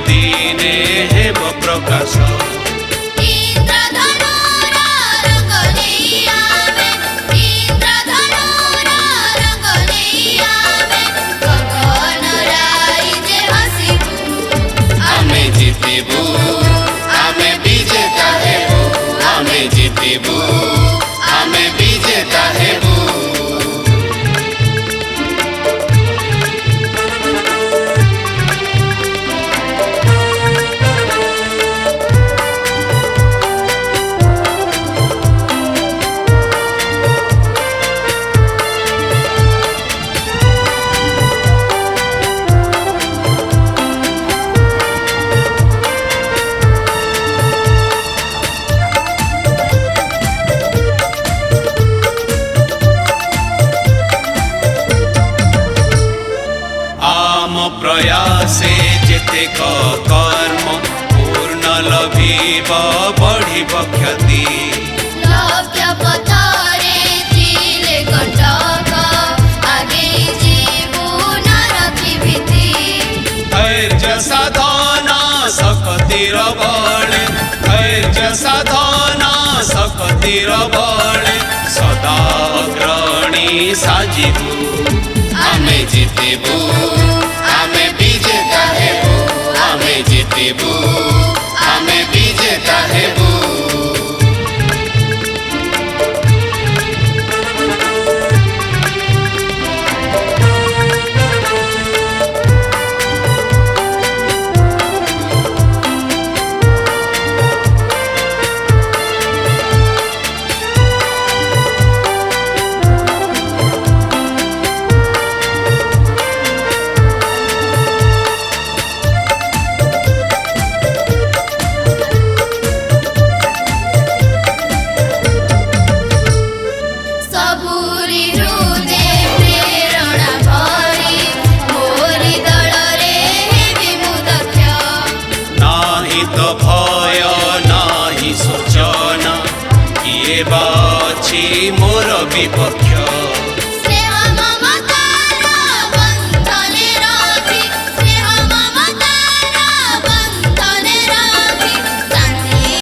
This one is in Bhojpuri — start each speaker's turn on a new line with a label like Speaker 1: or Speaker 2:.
Speaker 1: दिने हेब प्रकाश जीतिबू आमे विजेता हेबू प्रयासे जेतेक कर्म पूर्ण लभिब बढ़िब ख्याति
Speaker 2: लक्ष्य पथरे थिले कटक आगे जीवन रखी भीति
Speaker 1: धैर्य साधन शक्तिर बळे धैर्य साधन शक्तिर बळे सदा अग्रणी साजिबू आमे जीतिबू आमे विजेता हेबू आमे जीतिबू आमे विजेता हेबू भय नाही सोचना किए बाछी मोर विपक्ष